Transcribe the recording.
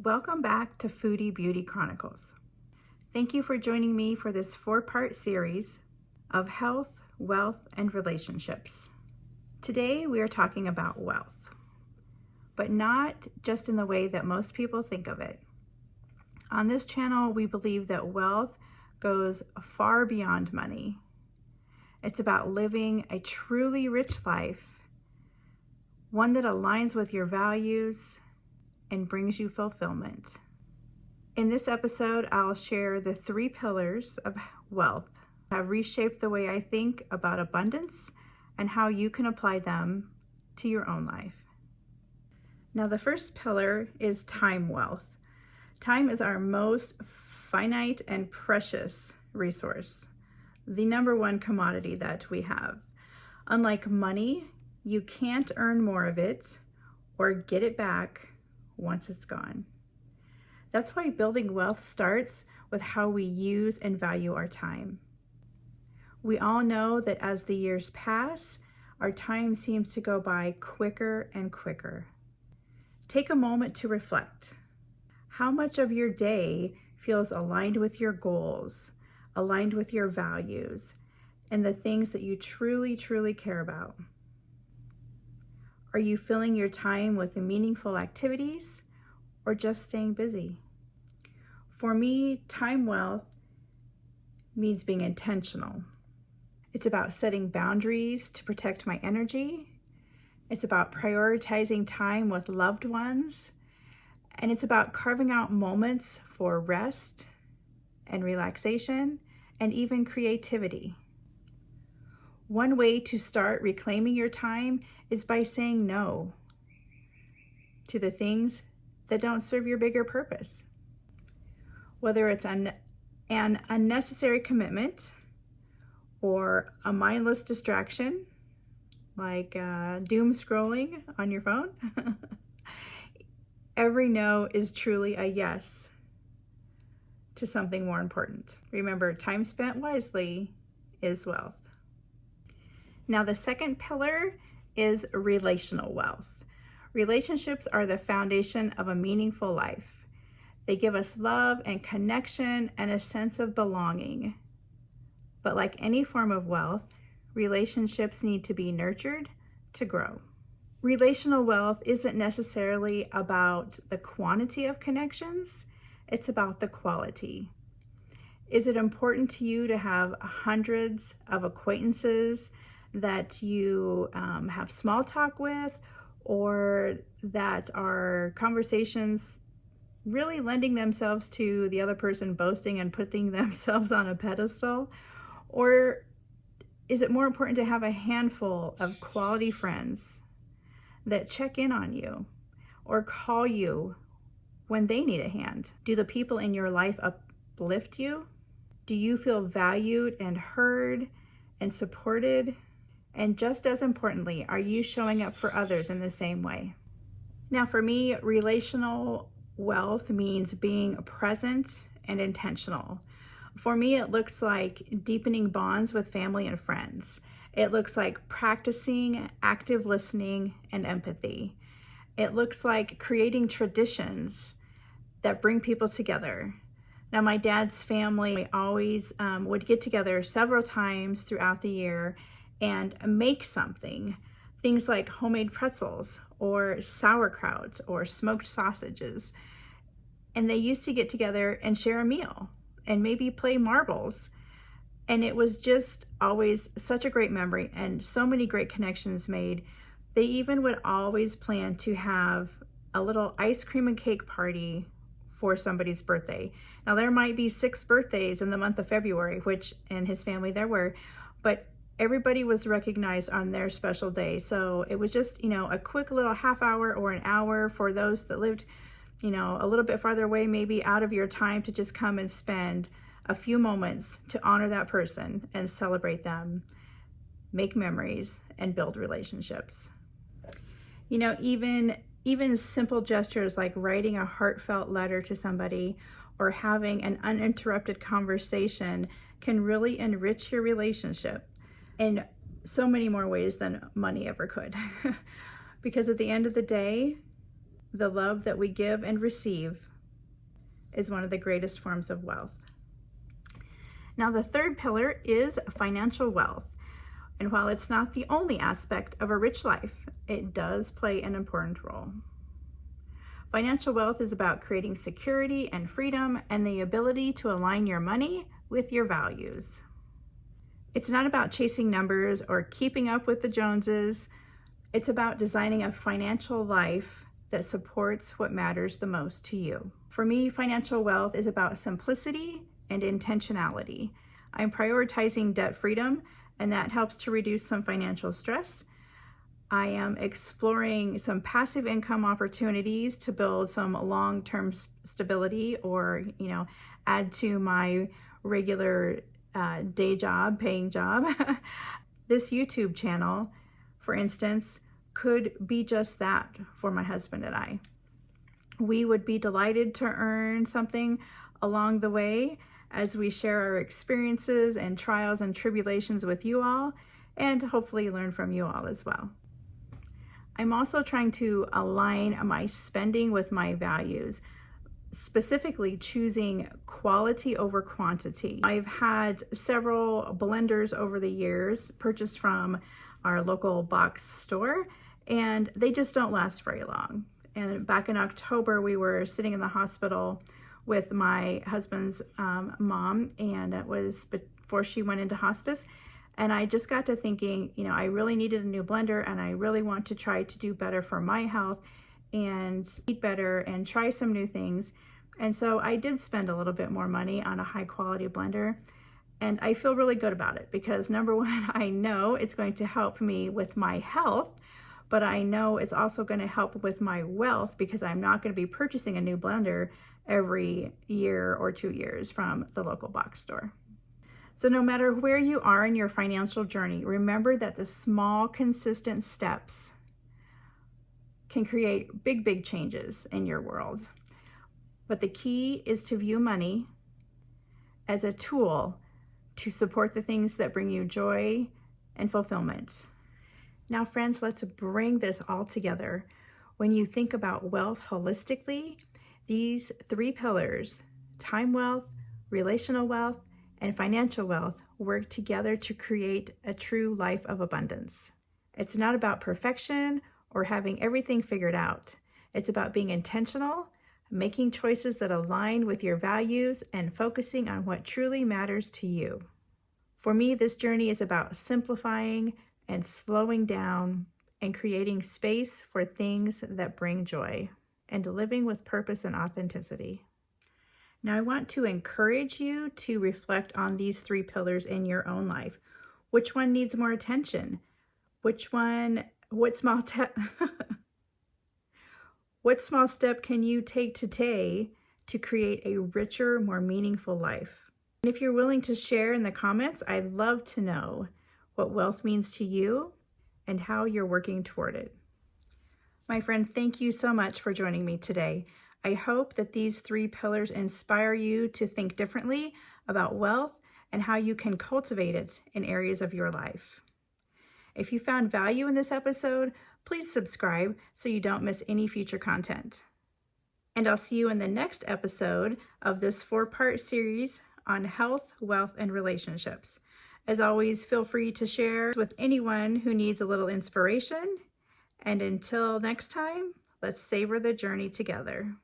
Welcome back to FoodiBeauti.Chronicles. Thank you for joining me for this 4-part series of health, wealth, and relationships. Today we are talking about wealth, but not just in the way that most people think of it. On this channel, we believe that wealth goes far beyond money. It's about living a truly rich life, one that aligns with your values and brings you fulfillment. In this episode, I'll share the 3 pillars of wealth that have reshaped the way I think about abundance and how you can apply them to your own life. Now, the first pillar is time wealth. Time is our most finite and precious resource, the number one commodity that we have. Unlike money, you can't earn more of it or get it back once it's gone. That's why building wealth starts with how we use and value our time. We all know that as the years pass, our time seems to go by quicker and quicker. Take a moment to reflect. How much of your day feels aligned with your goals, aligned with your values, and the things that you truly, truly care about? Are you filling your time with meaningful activities or just staying busy? For me, time wealth means being intentional. It's about setting boundaries to protect my energy. It's about prioritizing time with loved ones. And it's about carving out moments for rest and relaxation and even creativity. One way to start reclaiming your time is by saying no to the things that don't serve your bigger purpose. Whether it's an unnecessary commitment or a mindless distraction, like doom scrolling on your phone, every no is truly a yes to something more important. Remember, time spent wisely is wealth. Now, the second pillar is relational wealth. Relationships are the foundation of a meaningful life. They give us love and connection and a sense of belonging. But like any form of wealth, relationships need to be nurtured to grow. Relational wealth isn't necessarily about the quantity of connections, it's about the quality. Is it important to you to have hundreds of acquaintances that you have small talk with, or that are conversations really lending themselves to the other person boasting and putting themselves on a pedestal? Or is it more important to have a handful of quality friends that check in on you or call you when they need a hand? Do the people in your life uplift you? Do you feel valued and heard and supported? And just as importantly, are you showing up for others in the same way? Now, for me, relational wealth means being present and intentional. For me, it looks like deepening bonds with family and friends. It looks like practicing active listening and empathy. It looks like creating traditions that bring people together. Now, my dad's family always would get together several times throughout the year and make something. Things like homemade pretzels or sauerkraut or smoked sausages. And they used to get together and share a meal and maybe play marbles. And it was just always such a great memory and so many great connections made. They even would always plan to have a little ice cream and cake party for somebody's birthday. Now, there might be 6 birthdays in the month of February, which in his family there were, but everybody was recognized on their special day. So it was just, a quick little half hour or an hour for those that lived, a little bit farther away, maybe out of your time, to just come and spend a few moments to honor that person and celebrate them, make memories, and build relationships. Even simple gestures like writing a heartfelt letter to somebody or having an uninterrupted conversation can really enrich your relationship in so many more ways than money ever could. Because at the end of the day, the love that we give and receive is one of the greatest forms of wealth. Now, the third pillar is financial wealth. And while it's not the only aspect of a rich life, it does play an important role. Financial wealth is about creating security and freedom and the ability to align your money with your values. It's not about chasing numbers or keeping up with the Joneses. It's about designing a financial life that supports what matters the most to you. For me, financial wealth is about simplicity and intentionality. I'm prioritizing debt freedom, and that helps to reduce some financial stress. I am exploring some passive income opportunities to build some long-term stability or, add to my regular day job, paying job. This YouTube channel, for instance, could be just that for my husband and I. We would be delighted to earn something along the way as we share our experiences and trials and tribulations with you all, and hopefully learn from you all as well. I'm also trying to align my spending with my values, specifically choosing quality over quantity. I've had several blenders over the years purchased from our local box store, and they just don't last very long. And back in October, we were sitting in the hospital with my husband's mom, and it was before she went into hospice. And I just got to thinking, I really needed a new blender, and I really want to try to do better for my health and eat better and try some new things. And so I did spend a little bit more money on a high quality blender, and I feel really good about it because number one, I know it's going to help me with my health, but I know it's also going to help with my wealth because I'm not going to be purchasing a new blender every year or 2 years from the local box store. So no matter where you are in your financial journey, remember that the small, consistent steps can create big, big changes in your world. But the key is to view money as a tool to support the things that bring you joy and fulfillment. Now, friends, let's bring this all together. When you think about wealth holistically, these three pillars, time wealth, relational wealth, and financial wealth, work together to create a true life of abundance. It's not about perfection or having everything figured out. It's about being intentional, making choices that align with your values, and focusing on what truly matters to you. For me, this journey is about simplifying and slowing down and creating space for things that bring joy and living with purpose and authenticity. Now, I want to encourage you to reflect on these three pillars in your own life. Which one needs more attention? What small step can you take today to create a richer, more meaningful life? And if you're willing to share in the comments, I'd love to know what wealth means to you and how you're working toward it. My friend, thank you so much for joining me today. I hope that these three pillars inspire you to think differently about wealth and how you can cultivate it in areas of your life. If you found value in this episode, please subscribe so you don't miss any future content. And I'll see you in the next episode of this 4-part series on health, wealth, and relationships. As always, feel free to share with anyone who needs a little inspiration. And until next time, let's savor the journey together.